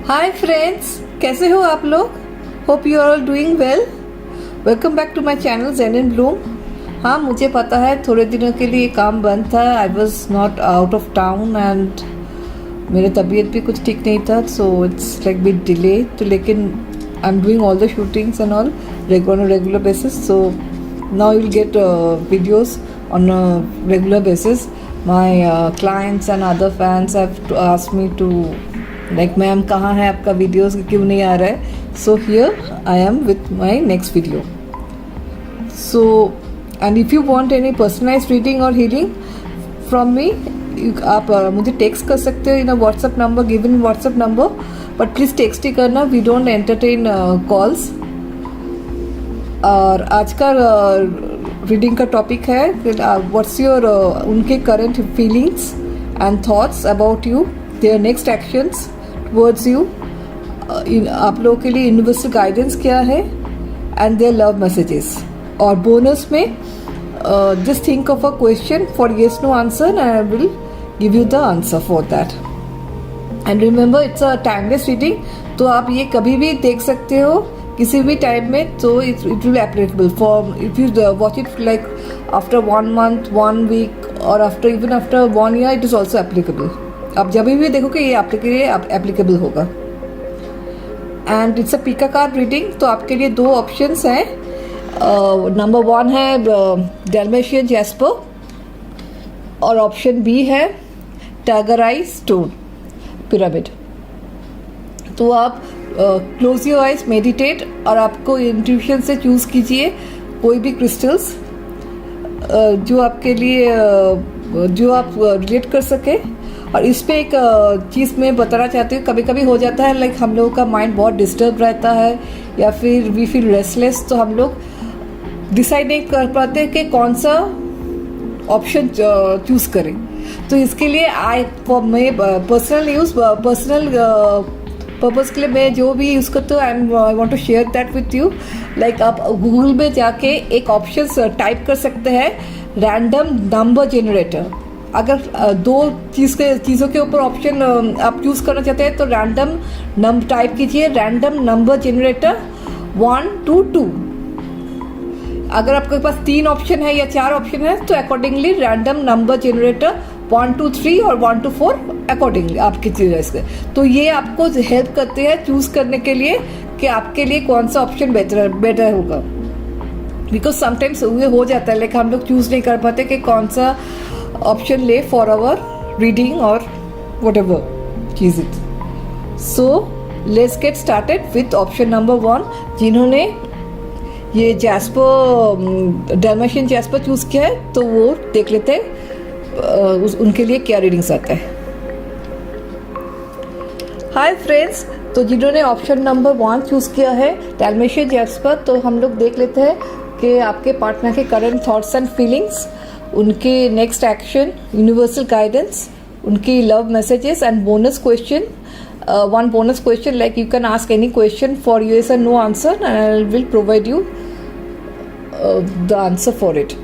Hi friends, कैसे हो आप लोग? Hope you are all doing well. Welcome back to my channel Zen in Bloom. हाँ, मुझे पता है थोड़े दिनों के लिए काम बंद था। I was not out of town and मेरी तबीयत भी कुछ ठीक नहीं था, so it's like bit delay. तो लेकिन I am doing all the shootings and all regular basis, so now you'll get videos on a regular basis. My clients and other fans have asked me to like, ma'am कहाँ है आपका videos, क्यों नहीं आ रहा है? So here I am with my next video. So and if you want any personalized reading or healing from me, आप मुझे text कर सकते हो in WhatsApp number given WhatsApp number, but please text ही करना, वी डोंट एंटरटेन कॉल्स। और आज का रीडिंग का टॉपिक है व्हाट्स योर उनके current feelings and thoughts about you, their next actions towards you, आप लोगों के लिए यूनिवर्सल गाइडेंस क्या है एंड देयर लव मैसेजेस। और बोनस में just think of a question for yes no answer and I will give you the answer for that. And remember it's a timeless reading, तो आप ये कभी भी देख सकते हो किसी भी टाइम में, तो it will applicable for if you watch it like after 1 month 1 week और after 1 year, it is also applicable. आप जब भी देखोगे ये आपके लिए एप्लीकेबल होगा। And it's a Pika card reading, तो आपके लिए 2 ऑप्शंस हैं। नंबर 1 है डैल्मेशियन जैस्पर और ऑप्शन बी है टागराइज स्टोन पिरामिड। तो आप क्लोज योर आइज, मेडिटेट और आपको इंट्यूशन से चूज़ कीजिए कोई भी क्रिस्टल्स जो आपके लिए जो आप रिलेट कर सके। और इस पे एक चीज़ मैं बताना चाहती हूँ, कभी कभी हो जाता है लाइक हम लोगों का माइंड बहुत डिस्टर्ब रहता है या फिर वी फील रेस्टलेस, तो हम लोग डिसाइड नहीं कर पाते कि कौन सा ऑप्शन चूज़ करें। तो इसके लिए मैं पर्सनल पर्पज़ के लिए मैं जो भी यूज़ करती हूँ, I want to share that with you. Like आप गूगल में जाके एक ऑप्शन टाइप कर सकते हैं, रैंडम नंबर जनरेटर। अगर 2 चीज़ों के ऊपर ऑप्शन आप चूज़ करना चाहते हैं तो रैंडम टाइप कीजिए, रैंडम नंबर जनरेटर 1 to 2। अगर आपके पास 3 ऑप्शन है या 4 ऑप्शन है तो accordingly random number generator 1 to 3 और 1 to 4 अकॉर्डिंगली आपकी चॉइस के। तो ये आपको हेल्प करते हैं चूज़ करने के लिए कि आपके लिए कौन सा ऑप्शन बेटर होगा। बिकॉज समटाइम्स ये हो जाता है लेकिन हम लोग चूज़ नहीं कर पाते कि कौन सा ऑप्शन ले फॉर आवर रीडिंग और what ever cheese it. So let's get started with option number 1। जिन्होंने ये जैस्पर डैल्मेशियन जैस्पर चूज़ किया है तो वो देख लेते हैं उनके लिए क्या रीडिंग्स आता है। हाय फ्रेंड्स, तो जिन्होंने ऑप्शन नंबर 1 चूज़ किया है डैल्मेशियन जैस्पर, तो हम लोग देख लेते हैं कि आपके पार्टनर के करंट थॉट्स एंड फीलिंग्स, उनके नेक्स्ट एक्शन, यूनिवर्सल गाइडेंस, उनकी love messages and bonus question. one bonus question, like you can ask any question for yes or no answer and I will provide you the answer for it.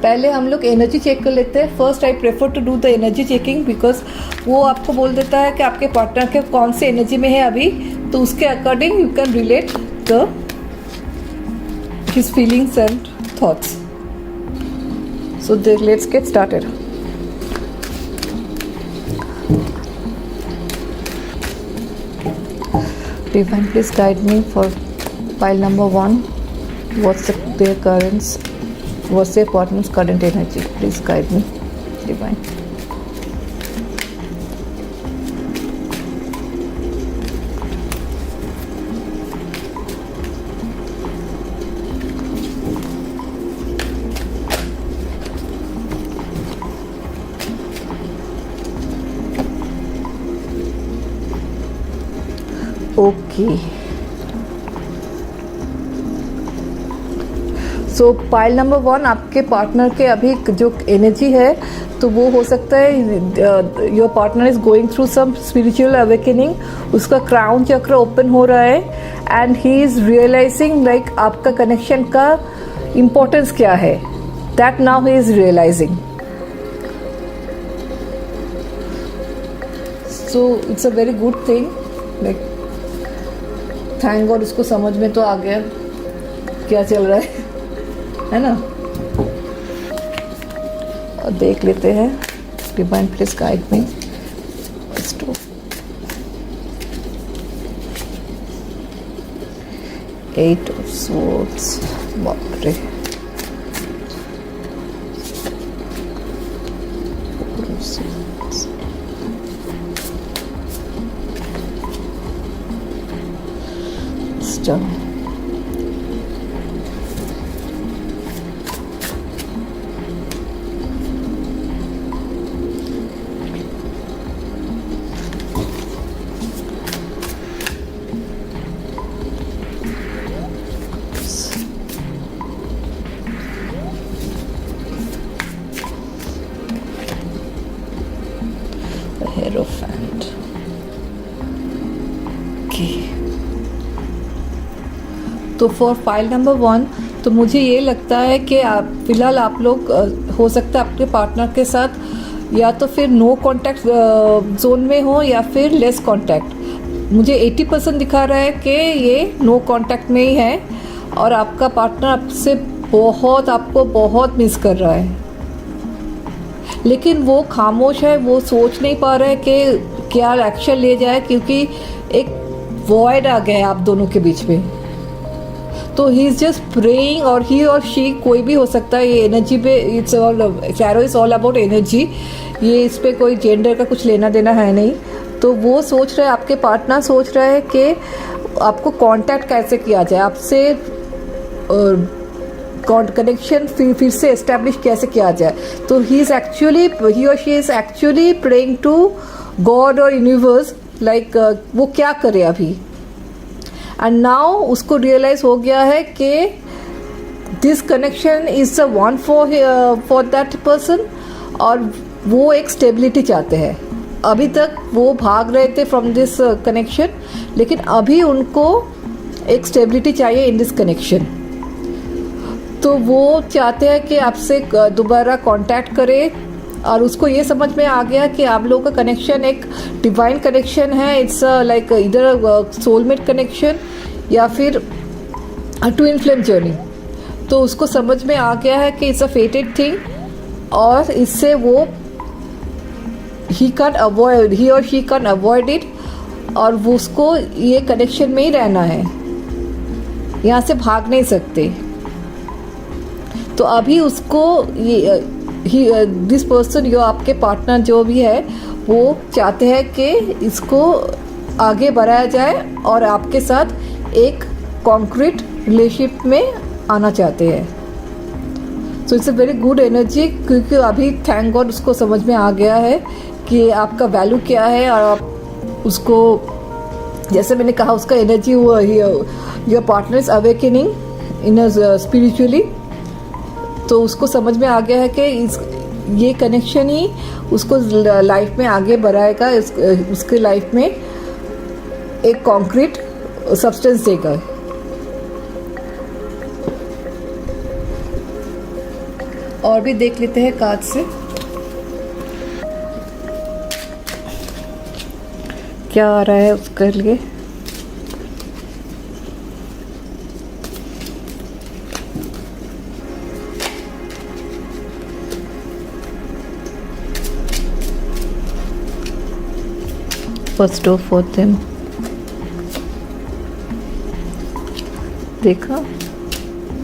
पहले हम लोग energy check कर लेते हैं। First I prefer to do the energy checking because वो आपको बोल देता है कि आपके पार्टनर के कौन से एनर्जी में है अभी, तो उसके according you can relate the his feelings and thoughts. So let's get started. Divine, please guide me for pile number 1. What's their partner's current energy? Please guide me, Divine. Okay, so pile number 1 आपके partner के अभी जो energy है तो वो हो सकता है your partner is going through some spiritual awakening, उसका क्राउन चक्र ओपन हो रहा है and he is realizing like आपका कनेक्शन का इम्पोर्टेंस क्या है, that now he is realizing. So it's a very good thing like thank God उसको समझ में तो आ गया क्या चल रहा है ना। और देख लेते हैं divine please guide me. Eight of swords, बाप रे। Stone. The Hierophant. Okay. तो फॉर फाइल नंबर 1 तो मुझे ये लगता है कि आप फ़िलहाल आप लोग हो सकता है आपके पार्टनर के साथ या तो फिर नो कांटेक्ट जोन में हो या फिर लेस कांटेक्ट। मुझे 80% दिखा रहा है कि ये नो कांटेक्ट में ही है और आपका पार्टनर आपसे आपको बहुत मिस कर रहा है, लेकिन वो खामोश है, वो सोच नहीं पा रहा है कि क्या एक्शन ले जाए क्योंकि एक वॉइड आ गया है आप दोनों के बीच में। तो ही इज़ जस्ट प्रेइंग, और ही और शी कोई भी हो सकता है। ये एनर्जी पे it's all, tarot is all about energy. ये इस पे कोई जेंडर का कुछ लेना देना है नहीं। तो वो सोच रहा है, आपके पार्टनर सोच रहा है कि आपको कांटेक्ट कैसे किया जाए, आपसे कनेक्शन फिर से एस्टेब्लिश कैसे किया जाए। तो ही और she is actually praying to God और यूनिवर्स, लाइक वो क्या करे अभी। एंड नाउ उसको रियलाइज हो गया है कि this connection is a one for that person, और वो एक स्टेबिलिटी चाहते हैं। अभी तक वो भाग रहे थे फ्रॉम दिस कनेक्शन, लेकिन अभी उनको एक स्टेबिलिटी चाहिए इन दिस कनेक्शन। तो वो चाहते हैं कि आपसे दोबारा कांटेक्ट करे, और उसको ये समझ में आ गया कि आप लोगों का कनेक्शन एक डिवाइन कनेक्शन है। इट्स लाइक इधर सोलमेट कनेक्शन या फिर ट्विन फ्लेम जर्नी। तो उसको समझ में आ गया है कि इट्स अ फेटेड थिंग, और इससे वो ही और शी कैन अवॉइड इट, और वो उसको ये कनेक्शन में ही रहना है, यहाँ से भाग नहीं सकते। तो अभी उसको दिस पर्सन, जो आपके पार्टनर जो भी है, वो चाहते हैं कि इसको आगे बढ़ाया जाए और आपके साथ एक कॉन्क्रीट रिलेशनशिप में आना चाहते हैं। सो it's a very good energy, क्योंकि अभी थैंक गॉड उसको समझ में आ गया है कि आपका वैल्यू क्या है, और आप उसको, जैसे मैंने कहा, उसका energy your partner is awakening in spiritually. तो उसको समझ में आ गया है कि ये कनेक्शन ही उसको लाइफ में आगे बढ़ाएगा, उसके लाइफ में एक कॉन्क्रीट सब्सटेंस देगा। और भी देख लेते हैं कार्ड से क्या आ रहा है उसके लिए। फर्स्ट ऑफ फॉर देम, देखा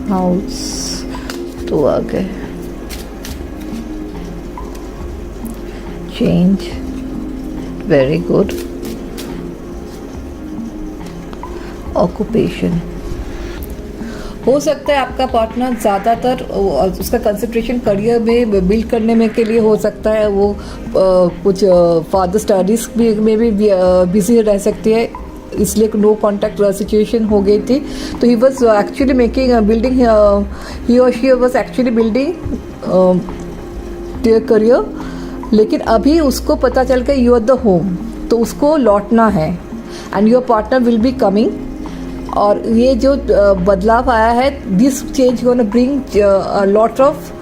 हाउस तो आ गए, चेंज, वेरी गुड, ऑक्यूपेशन। हो सकता है आपका पार्टनर ज़्यादातर उसका कंसंट्रेशन करियर में बिल्ड करने में के लिए हो सकता है, वो कुछ फादर स्टडीज़ में भी बिजी रह सकती है, इसलिए नो कॉन्टैक्ट सिचुएशन हो गई थी। तो he was actually making building, he और she was actually building their career, लेकिन अभी उसको पता चल गया यू आर द होम, तो उसको लौटना है, and your partner will be coming. और ये जो बदलाव आया है, this change gonna bring lot of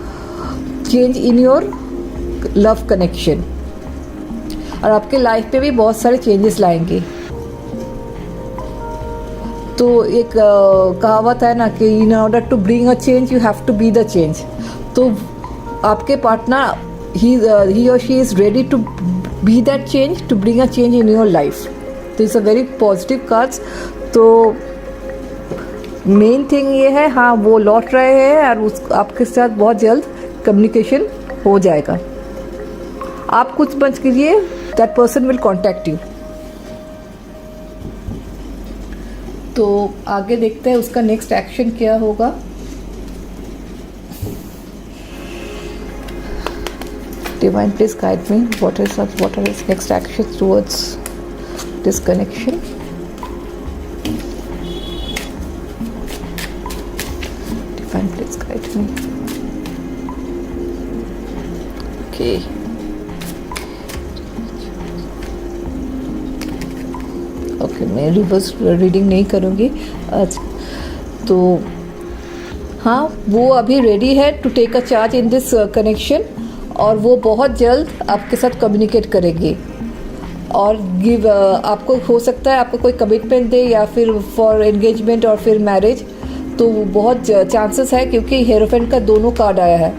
change in your love connection, और आपके लाइफ पे भी बहुत सारे चेंजेस लाएंगे। तो एक कहावत है ना कि in order to bring a change you have to be the change. तो आपके पार्टनर ही और she is ready to be that change, to bring a change in your life. तो it's a very positive cards. तो main thing ये है, हाँ वो लौट रहे हैं और उस आपके साथ बहुत जल्द कम्युनिकेशन हो जाएगा। आप कुछ मत कीजिए, that person will contact you. तो आगे देखते हैं उसका नेक्स्ट एक्शन क्या होगा। Divine, please guide me. What are his next actions towards this connection? Divine, please guide me. Okay. Okay, मैं रिवर्स रीडिंग नहीं करूँगी आज। तो हाँ, वो अभी रेडी है to take a charge in this connection, और वो बहुत जल्द आपके साथ कम्युनिकेट करेगी और गिव आपको हो सकता है आपको कोई कमिटमेंट दे या फिर फॉर एंगेजमेंट और फिर मैरिज। तो बहुत चांसेस है क्योंकि हेरोफेंट का दोनों कार्ड आया है।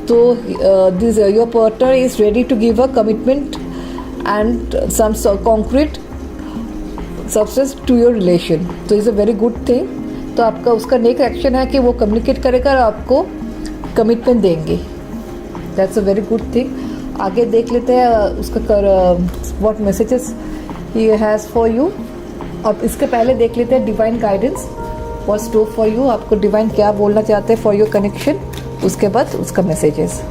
तो this your partner is ready to give a commitment and some concrete substance to your relation. तो is a very good thing. तो आपका उसका नेक्स्ट एक्शन है कि वो कम्युनिकेट करेगा और आपको कमिटमेंट देंगे। That's a very good thing. आगे देख लेते हैं उसका what messages he has for you. अब इसके पहले देख लेते हैं divine guidance what's to for you. आपको डिवाइन क्या बोलना चाहते हैं फॉर योर कनेक्शन, उसके बाद उसका messages.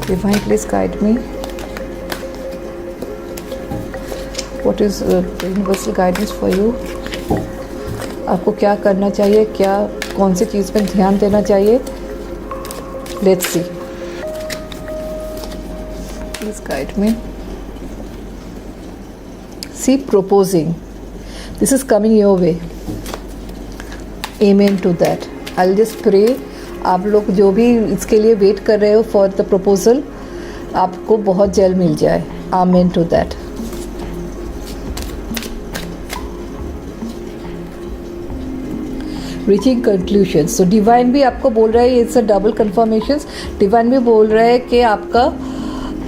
Divine, please guide me. What is universal guidance for you? आपको क्या करना चाहिए, क्या कौन सी चीज़ पर ध्यान देना चाहिए? Let's see. Please guide me. See, proposing. This is coming your way. Amen to that. I'll just pray. आप लोग जो भी इसके लिए वेट कर रहे हो फॉर द प्रपोजल, आपको बहुत जल्द मिल जाए। आमेन टू दैट। Reaching conclusions. तो डिवाइन भी आपको बोल रहा है, it's a double confirmations. Divine भी बोल रहा है कि आपका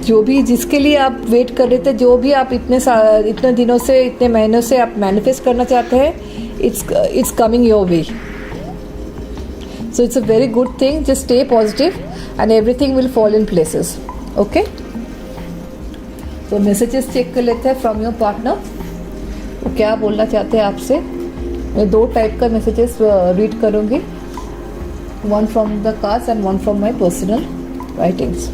जो भी जिसके लिए आप वेट कर रहे थे, जो भी आप इतने दिनों से, इतने महीनों से आप मैनिफेस्ट करना चाहते हैं, it's coming your way. So it's a very good thing. Just stay positive and everything will fall in places. Okay? तो मैसेजेस चेक कर लेते हैं फ्रॉम योर पार्टनर। वो क्या बोलना चाहते हैं आपसे। मैं 2 टाइप का मैसेजेस रीड करूँगी, one from the cards and one from my personal writings.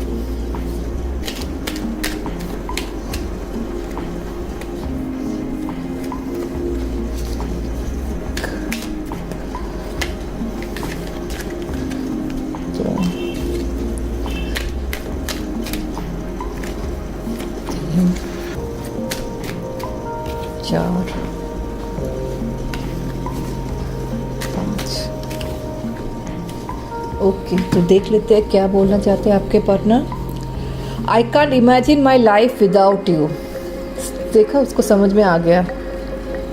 चार, 5। ओके, तो देख लेते हैं क्या बोलना चाहते हैं आपके partner. I can't imagine my life without you. देखा, उसको समझ में आ गया।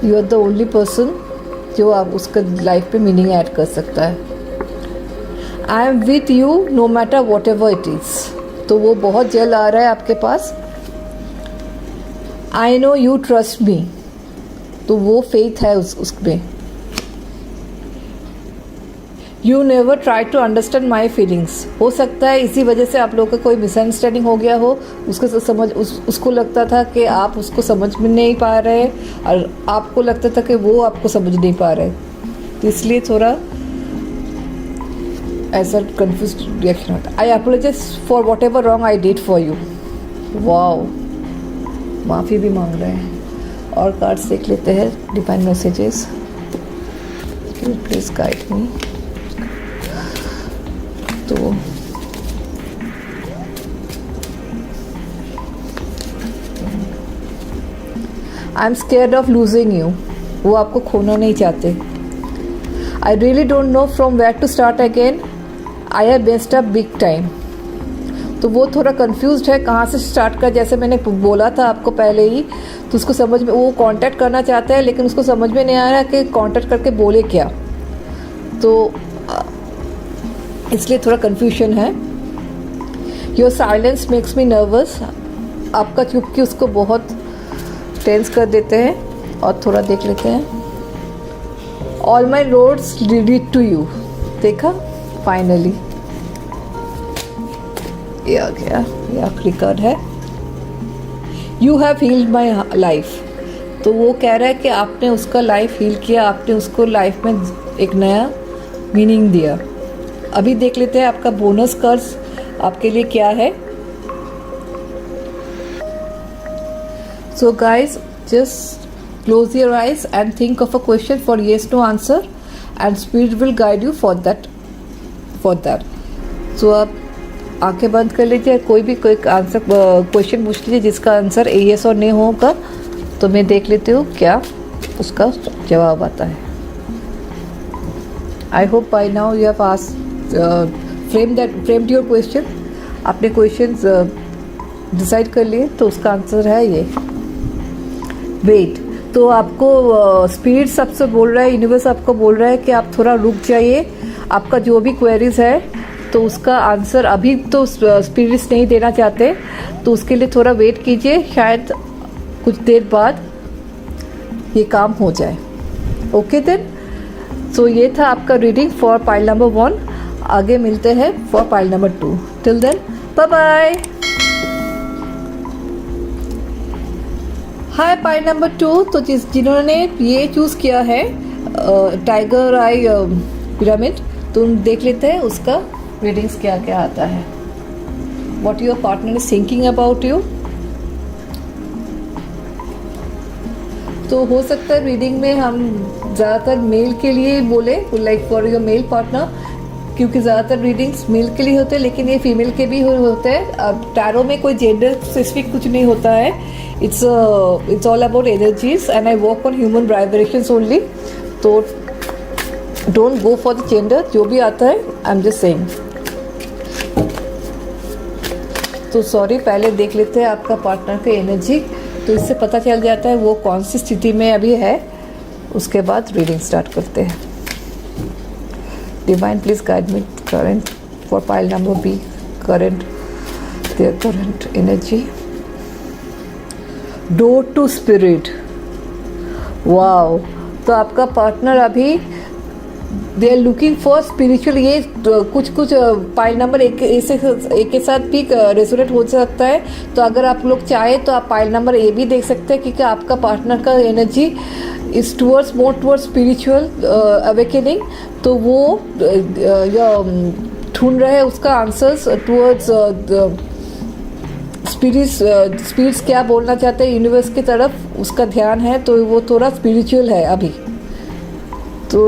You are the only person जो आप उसका लाइफ पे मीनिंग ऐड कर सकता है। I am with you no matter whatever it is. तो वो बहुत जल्द आ रहा है आपके पास। I know you trust me. तो वो फेथ है उसमें। You never try to understand my feelings. हो सकता है इसी वजह से आप लोगों का कोई मिसअंडरस्टैंडिंग हो गया हो। उसको लगता था कि आप उसको समझ में नहीं पा रहे और आपको लगता था कि वो आपको समझ नहीं पा रहे। तो इसलिए थोड़ा ऐसा कंफ्यूज रिएक्शन होता। I apologise for whatever wrong I did for you. Wow, माफ़ी भी मांग रहे हैं। और कार्ड्स देख लेते हैं, divine messages. Please guide me. तो I am scared of losing you. वो आपको खोना नहीं चाहते। I really don't know from where to start again. I have messed up big time. तो वो थोड़ा कंफ्यूज्ड है कहाँ से स्टार्ट कर, जैसे मैंने बोला था आपको पहले ही, तो उसको समझ में, वो कांटेक्ट करना चाहता है लेकिन उसको समझ में नहीं आ रहा कि कांटेक्ट करके बोले क्या, तो इसलिए थोड़ा कंफ्यूजन है। Your silence makes me nervous, आपका चुपके उसको बहुत टेंस कर देते हैं। और थोड़ा देख लेते हैं। All my roads lead to you, देखा फाइनली ये आ गया, ये आखिरी कार्ड है। You have healed my life, तो वो कह रहा है कि आपने उसका लाइफ हील किया, आपने उसको लाइफ में एक नया मीनिंग दिया। अभी देख लेते हैं आपका बोनस कार्ड्स आपके लिए क्या है। So guys, just close your eyes and think of a question for yes no answer and spirit will guide you for that so आप आंखें बंद कर लीजिए, कोई भी कोई आंसर क्वेश्चन पूछ लीजिए जिसका आंसर yes और नहीं होगा, तो मैं देख लेती हूँ क्या उसका जवाब आता है। I hope by now you have asked framed your question, आपने क्वेश्चन डिसाइड कर लिए, तो उसका आंसर है ये वेट। तो आपको स्पिरिट सबसे बोल रहा है, यूनिवर्स आपको बोल रहा है कि आप थोड़ा रुक जाइए, आपका जो भी क्वेरीज है तो उसका आंसर अभी तो स्पिरिट्स नहीं देना चाहते, तो उसके लिए थोड़ा वेट कीजिए, शायद कुछ देर बाद ये काम हो जाए। ओके देन, सो ये था आपका रीडिंग फॉर पाइल नंबर 1। आगे मिलते हैं for pile number 2। Till then bye bye. Hi pile number 2, तो जिन्होंने ये चूज़ किया है टाइगर आई पिरामिड, तो हम देख लेते हैं उसका रीडिंग्स क्या क्या आता है। What your partner is thinking about you. तो हो सकता है रीडिंग में हम ज़्यादातर मेल के लिए बोले, like for your male partner, क्योंकि ज़्यादातर रीडिंग्स मेल के लिए होते हैं, लेकिन ये फीमेल के भी होते हैं। अब टैरो में कोई जेंडर स्पेसिफिक कुछ नहीं होता है, it's all about energies and I work on human vibrations only. तो don't go for the gender, जो भी आता है आई एम जस्ट सेइंग। तो सॉरी, पहले देख लेते हैं आपका पार्टनर का एनर्जी, तो इससे पता चल जाता है वो कौन सी स्थिति में अभी है, उसके बाद रीडिंग स्टार्ट करते हैं। Divine please guide me current for pile number B, current their current energy. Door to spirit, wow. तो आपका पार्टनर अभी they are looking for spiritual, ये कुछ पाइल नंबर एक के साथ भी रेजोनेट हो सकता है। तो अगर आप लोग चाहे तो आप पाइल नंबर ए भी देख सकते हैं, क्योंकि आपका पार्टनर का energy is towards more towards spiritual awakening. तो वो ढूंढ रहे हैं उसका आंसर्स टूवर्ड्स स्पिरिट्स क्या बोलना चाहते हैं यूनिवर्स की तरफ, उसका ध्यान है, तो वो थोड़ा स्पिरिचुअल है अभी। तो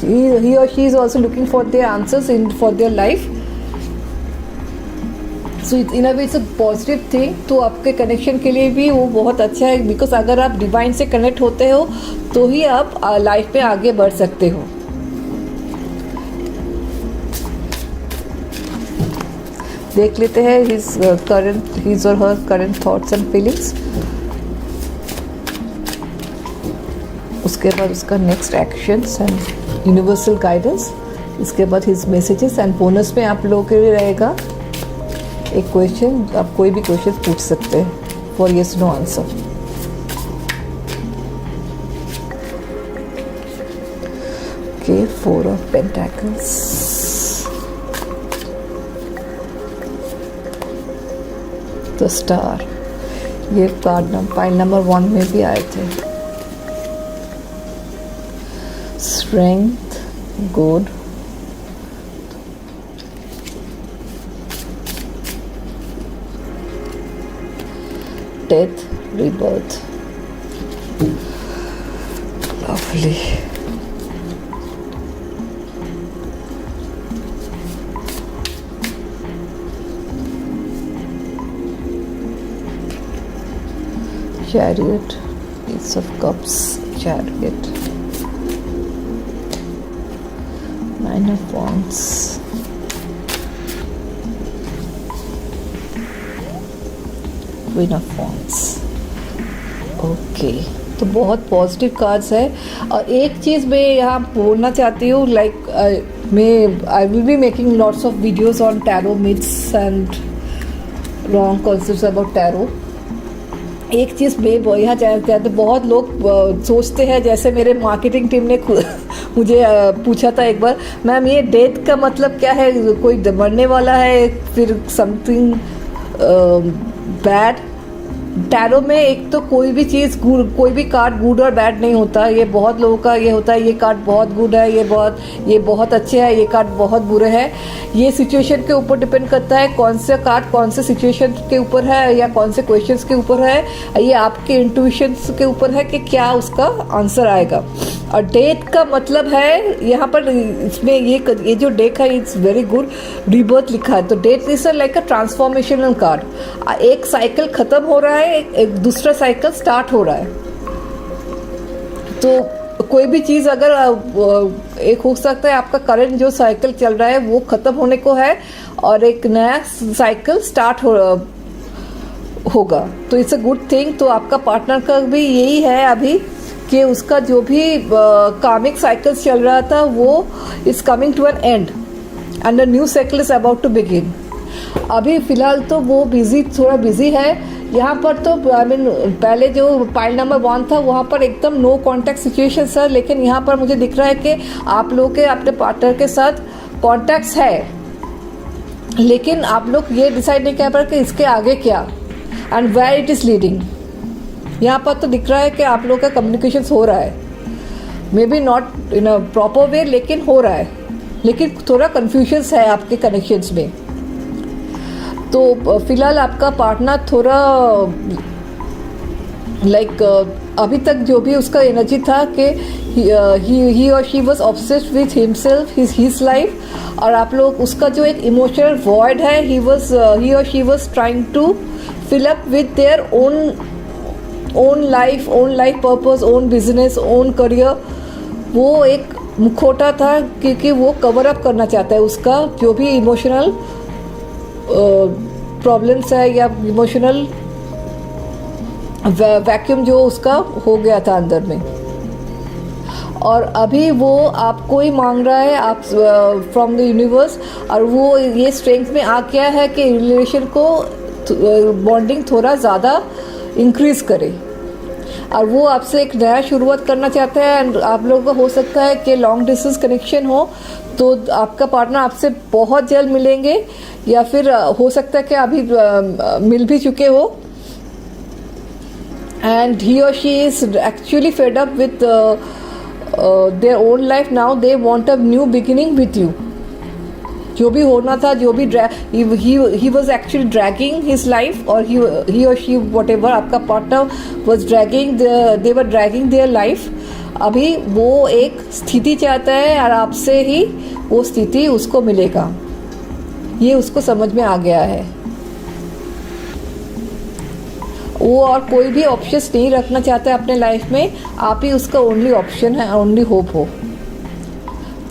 he or she is also looking for their answers for their life. So in a way it's a positive thing. तो आपके कनेक्शन के लिए भी वो बहुत अच्छा है, बिकॉज अगर आप डिवाइन से कनेक्ट होते हो तो ही आप लाइफ में आगे बढ़ सकते हो। देख लेते हैं his or her current thoughts and feelings। उसके बाद उसका next actions and universal guidance, इसके बाद हिज मैसेजेस एंड बोनस में आप लोगों के लिए रहेगा एक क्वेश्चन, आप कोई भी क्वेश्चन पूछ सकते हैं for yes no answer. Okay, 4 of pentacles, the star, ये कार्ड पाइल नंबर 1 में भी आए थे। Strength, good. Death, rebirth. Lovely. Chariot, Ace of Cups, Chariot. 9 of Wands, queen of wands. Okay, तो बहुत पॉजिटिव कार्ड्स है। और एक चीज़ मैं यहाँ बोलना चाहती हूँ, लाइक मैं I will be making lots of videos on tarot myths and wrong concepts about tarot. एक चीज़ मैं यहाँ चाहते, बहुत लोग सोचते हैं, जैसे मेरे मार्केटिंग टीम ने मुझे पूछा था एक बार, मैम ये डेथ का मतलब क्या है, कोई मरने वाला है, फिर समथिंग बैड। टैरो में एक तो कोई भी चीज़, कोई भी कार्ड गुड और बैड नहीं होता। ये बहुत लोगों का ये होता है, ये कार्ड बहुत गुड है, ये बहुत अच्छे है, ये कार्ड बहुत बुरे है। ये सिचुएशन के ऊपर डिपेंड करता है कौन से कार्ड कौन से सिचुएशन के ऊपर है या कौन से क्वेश्चंस के ऊपर है। ये आपके इंट्यूशंस के ऊपर है कि क्या उसका आंसर आएगा। और डेथ का मतलब है यहाँ पर, इसमें ये जो डेक है, इट्स वेरी गुड, रीबर्थ लिखा है। तो death is like a transformational card. एक साइकिल खत्म हो रहा है, एक दूसरा साइकिल स्टार्ट हो रहा है। तो कोई भी चीज़ अगर एक हो सकता है आपका करंट जो साइकिल चल रहा है वो ख़त्म होने को है और एक नया साइकिल स्टार्ट होगा। तो इट्स अ गुड थिंग। तो आपका पार्टनर का भी यही है अभी कि उसका जो भी कार्मिक साइकिल चल रहा था वो is coming to an end and a new cycle is about to begin. अभी फ़िलहाल तो वो थोड़ा बिजी है यहाँ पर। तो आई मीन पहले जो पाइल नंबर 1 था वहाँ पर एकदम नो कॉन्टैक्ट सिचुएशन सर, लेकिन यहाँ पर मुझे दिख रहा है कि आप लोग के अपने पार्टनर के साथ कॉन्टैक्ट्स है, लेकिन आप लोग ये डिसाइड नहीं कर पा रहे कि इसके आगे क्या and where it is leading. यहाँ पर तो दिख रहा है कि आप लोग का कम्युनिकेशन हो रहा है, may be not in a proper way, लेकिन हो रहा है। लेकिन थोड़ा कन्फ्यूजन्स है आपके कनेक्शंस में। तो फिलहाल आपका पार्टनर थोड़ा लाइक अभी तक जो भी उसका एनर्जी था कि ही और she was obsessed with himself, his life. और आप लोग उसका जो एक इमोशनल वॉइड है, ही और she was trying to fill up with their own life purpose, own business, own career. वो एक मुखौटा था क्योंकि वो कवर अप करना चाहता है उसका जो भी इमोशनल प्रॉब्लम्स है या इमोशनल वैक्यूम जो उसका हो गया था अंदर में। और अभी वो आपको ही मांग रहा है, आप फ्रॉम द यूनिवर्स। और वो ये स्ट्रेंथ में आ गया है कि रिलेशन को बॉन्डिंग थोड़ा ज़्यादा इंक्रीज करे और वो आपसे एक नया शुरुआत करना चाहता है। एंड आप लोगों का हो सकता है कि लॉन्ग डिस्टेंस कनेक्शन हो, तो आपका पार्टनर आपसे बहुत जल्द मिलेंगे या फिर हो सकता है कि अभी मिल भी चुके हो। एंड ही और she is actually fed up with their own life. Now they want a new beginning with you. जो भी होना था, जो भी he was actually dragging his life, और he or she whatever आपका partner was they were dragging their life। अभी वो एक स्थिति चाहता है और आपसे ही वो स्थिति उसको मिलेगा, ये उसको समझ में आ गया है। वो और कोई भी ऑप्शंस नहीं रखना चाहता है अपने लाइफ में, आप ही उसका ओनली ऑप्शन है, ओनली होप हो।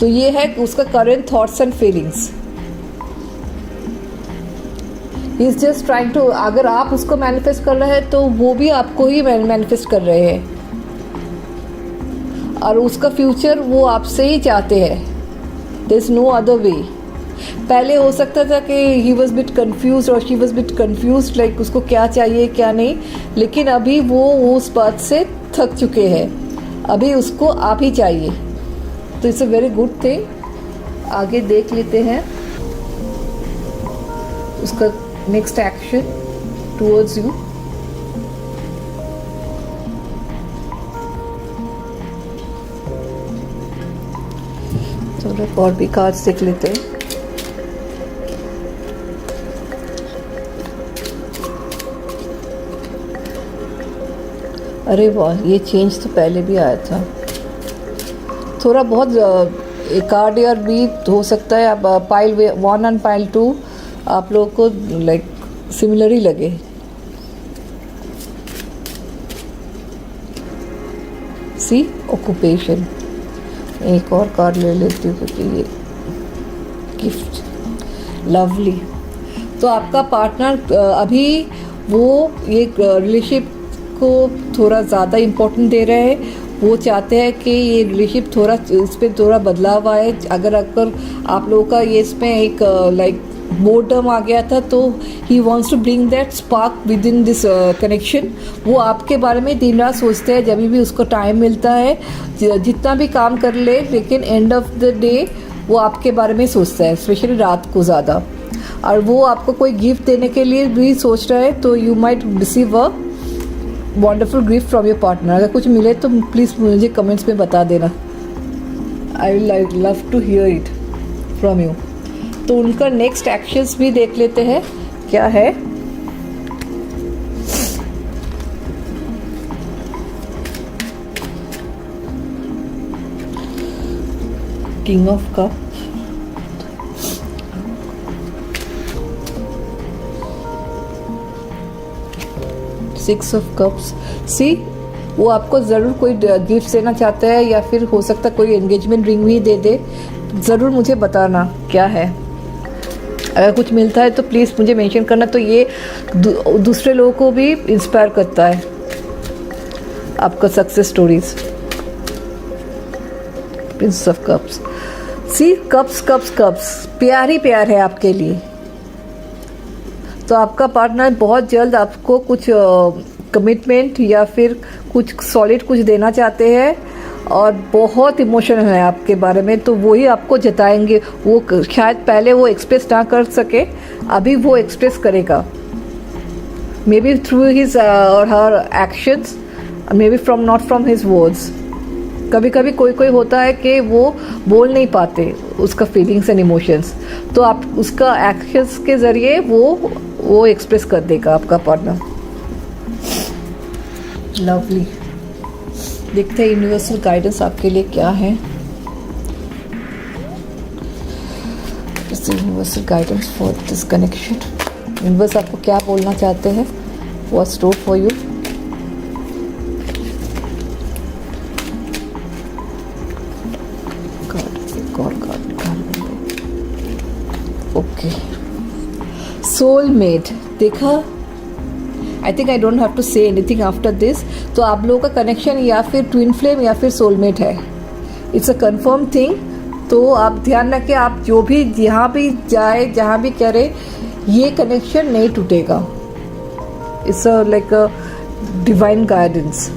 तो ये है उसका current thoughts and feelings. He is just trying to, अगर आप उसको मैनिफेस्ट कर रहे हैं तो वो भी आपको ही मैनिफेस्ट कर रहे हैं और उसका फ्यूचर वो आपसे ही चाहते हैं। There is no other way. पहले हो सकता था कि ही वॉज बिट कन्फ्यूज और she was bit confuse, like उसको क्या चाहिए क्या नहीं, लेकिन अभी वो उस बात से थक चुके हैं, अभी उसको आप ही चाहिए। तो it's a very good thing. आगे देख लेते हैं उसका नेक्स्ट एक्शन टुवर्ड्स यू। थोड़ा और भी कार्ड्स देख लेते हैं। अरे वाह, ये चेंज तो पहले भी आया था। थोड़ा बहुत कार्ड या भी हो सकता है। अब पाइल 1 एंड पाइल 2 आप लोगों को लाइक सिमिलर ही लगे। सी ऑक्यूपेशन। एक और कार्ड ले लेती हूँ क्योंकि ये गिफ्ट लवली। तो आपका पार्टनर अभी वो ये रिलेशनशिप को थोड़ा ज़्यादा इम्पोर्टेंट दे रहे हैं। वो चाहते हैं कि ये रिलेशनशिप थोड़ा इस पर थोड़ा बदलाव आए। अगर आप लोगों का ये इसमें एक लाइक बोर्डम आ गया था, तो he wants to bring that spark within this connection. वो आपके बारे में दिन रात सोचते हैं, जब भी उसको टाइम मिलता है, जितना भी काम कर ले, लेकिन एंड ऑफ द डे वो आपके बारे में सोचता है, स्पेशली रात को ज़्यादा। और वो आपको कोई गिफ्ट देने के लिए भी सोच रहा है, तो you might receive a wonderful gift from your partner. अगर कुछ मिले तो प्लीज़ मुझे कमेंट्स में बता देना। I will love to hear it from you. तो उनका नेक्स्ट एक्शंस भी देख लेते हैं क्या है। King of cup, six of cups. See, वो आपको ज़रूर कोई गिफ्ट देना चाहता है, या फिर हो सकता है कोई एंगेजमेंट रिंग भी दे दे। ज़रूर मुझे बताना क्या है। अगर कुछ मिलता है तो प्लीज़ मुझे मेंशन करना। तो ये दूसरे लोगों को भी इंस्पायर करता है, आपका success stories. Prince of cups. See, cups cups cups, प्यार ही प्यार है आपके लिए। तो आपका पार्टनर बहुत जल्द आपको कुछ कमिटमेंट या फिर कुछ सॉलिड कुछ देना चाहते हैं, और बहुत इमोशनल है आपके बारे में। तो वही आपको जताएंगे। वो शायद पहले वो एक्सप्रेस ना कर सके, अभी वो एक्सप्रेस करेगा, मे बी थ्रू हिज और her actions, maybe from not from his words. कभी कभी कोई होता है कि वो बोल नहीं पाते उसका फीलिंग्स एंड इमोशंस, तो आप उसका एक्शंस के ज़रिए वो एक्सप्रेस कर देगा आपका पार्टनर। लवली। देखते हैं यूनिवर्सल गाइडेंस आपके लिए क्या है। Universal guidance for this connection. Universe आपको क्या बोलना चाहते हैं? What's to for you? Okay, soulmate. देखा, I think I don't have to say anything after this. तो आप लोगों का कनेक्शन या फिर ट्विन फ्लेम या फिर सोलमेट है। It's a confirm thing. तो आप ध्यान रखें, आप जो भी जहाँ भी जाए, जहाँ भी करे, ये कनेक्शन नहीं टूटेगा। It's like a divine guidance.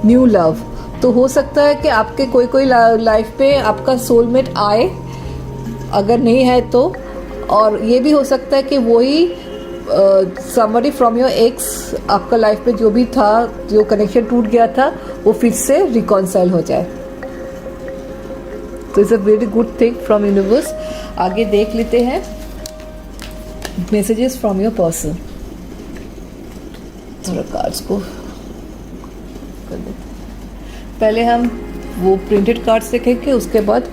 New love. तो हो सकता है कि आपके कोई लाइफ पे आपका सोलमेट आए, अगर नहीं है तो। और ये भी हो सकता है कि वही somebody फ्रॉम योर एक्स, आपका लाइफ में जो भी था, जो कनेक्शन टूट गया था, वो फिर से रिकॉन्साइल हो जाए। तो it's a very good thing from universe. आगे देख लेते हैं मैसेजेस फ्रॉम योर पर्सन। थोड़ा कार्ड्स को कर देते हैं। पहले हम वो प्रिंटेड कार्ड्स देखेंगे, उसके बाद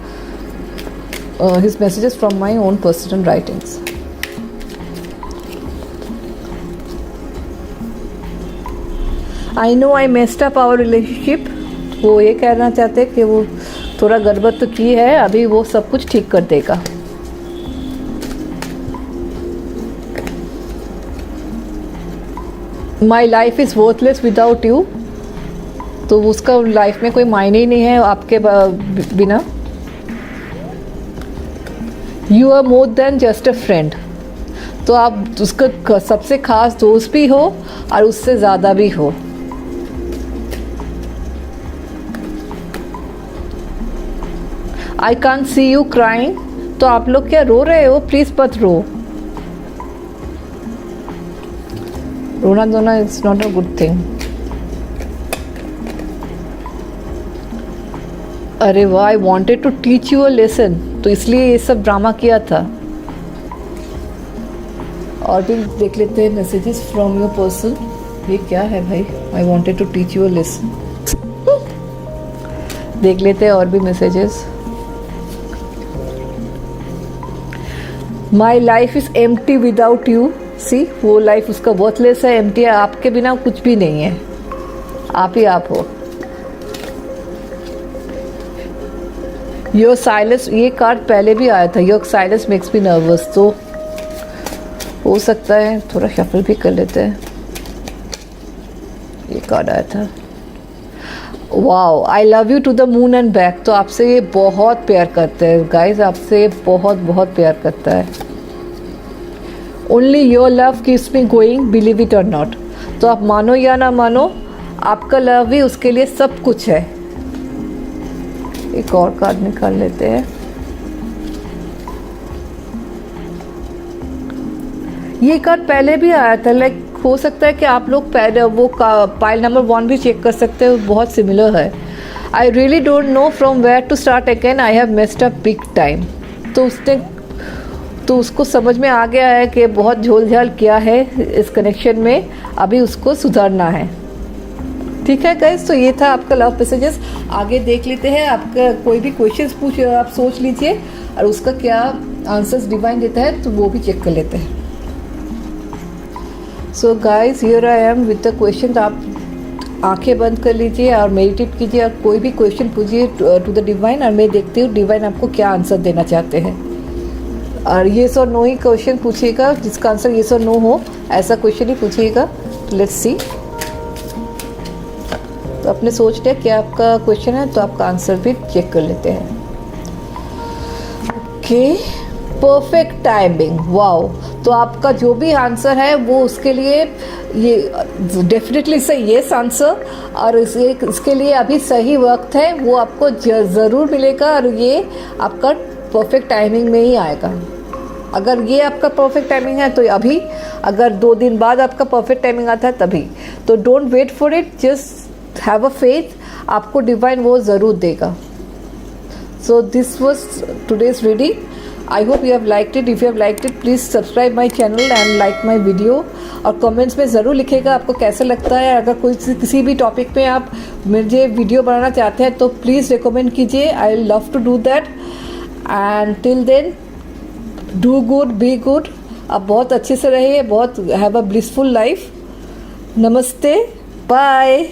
his messages from my own personal writings. I know I messed up our relationship. वो ये कहना चाहते हैं कि वो थोड़ा गड़बड़ तो की है, अभी वो सब कुछ ठीक कर देगा। My life is worthless without you. तो उसका लाइफ में कोई मायने ही नहीं है आपके बिना। You are more than just a friend. तो आप उसका सबसे खास दोस्त भी हो और उससे ज़्यादा भी हो। I can't see you crying. तो आप लोग क्या रो रहे हो? प्लीज़ मत रो। रोना धोना is not a good thing. अरे वाह, I wanted to teach you a lesson. तो इसलिए ये सब ड्रामा किया था। और भी देख लेते हैं मैसेजेस फ्रॉम योर पर्सन। ये क्या है भाई? I wanted to teach you a lesson. देख लेते हैं और भी messages. My life is empty without you. See, वो लाइफ उसका वर्थलेस है, एम्प्टी है। आपके बिना कुछ भी नहीं है, आप ही आप हो। योर साइलेंस, ये कार्ड पहले भी आया था। Your silence makes me nervous. तो हो सकता है थोड़ा शफल भी कर लेते हैं। ये कार्ड आया था, wow, I love you to the moon and back. तो आपसे ये बहुत प्यार करते हैं गाइज, आपसे बहुत बहुत प्यार करता है। Only your love keeps me going, believe it और नॉट। तो आप मानो या ना मानो, आपका लव ही उसके लिए सब कुछ है। एक और कार्ड निकाल लेते हैं। ये कार्ड पहले भी आया था, लाइक हो सकता है कि आप लोग पहले वो पाइल नंबर 1 भी चेक कर सकते हो, बहुत सिमिलर है। I really don't know from where to start again, I have missed a big time. तो उसको समझ में आ गया है कि बहुत झोल झाल किया है इस कनेक्शन में, अभी उसको सुधारना है। ठीक है गाइस, तो ये था आपका लव मैसेजेस। आगे देख लेते हैं। आपका कोई भी क्वेश्चंस आप सोच लीजिए और उसका क्या आंसर्स डिवाइन देता है, तो वो भी चेक कर लेते हैं। So guys, here I am with the question. आप आंखें बंद कर लीजिए और मेडिटेट कीजिए और कोई भी क्वेश्चन पूछिए टू द डिवाइन, और मैं देखती हूँ डिवाइन आपको क्या आंसर देना चाहते हैं। और येस और नो ही क्वेश्चन पूछिएगा, जिसका आंसर येस और नो हो ऐसा क्वेश्चन ही पूछिएगा। Let's see. तो आपने सोच लिया क्या आपका क्वेश्चन है, तो आपका आंसर भी चेक कर लेते हैं। Okay, perfect timing, wow. तो आपका जो भी आंसर है वो उसके लिए ये डेफिनेटली सही यस आंसर, और इसके लिए अभी सही वक्त है, वो आपको ज़रूर मिलेगा और ये आपका परफेक्ट टाइमिंग में ही आएगा। अगर ये आपका परफेक्ट टाइमिंग है तो अभी, अगर 2 दिन बाद आपका परफेक्ट टाइमिंग आता है तभी। तो don't wait for it, just have a faith, आपको डिवाइन वो ज़रूर देगा। So this was today's reading. I hope you have liked it. If you have liked it, please subscribe my channel and like my video. और comments में ज़रूर लिखेगा आपको कैसा लगता है। अगर कोई किसी भी टॉपिक पे आप मुझे वीडियो बनाना चाहते हैं तो प्लीज़ रिकमेंड कीजिए, I love to do that. And till then, do good, be good. आप बहुत अच्छे से रहिए, बहुत हैव अ ब्लिसफुल लाइफ। नमस्ते, बाय।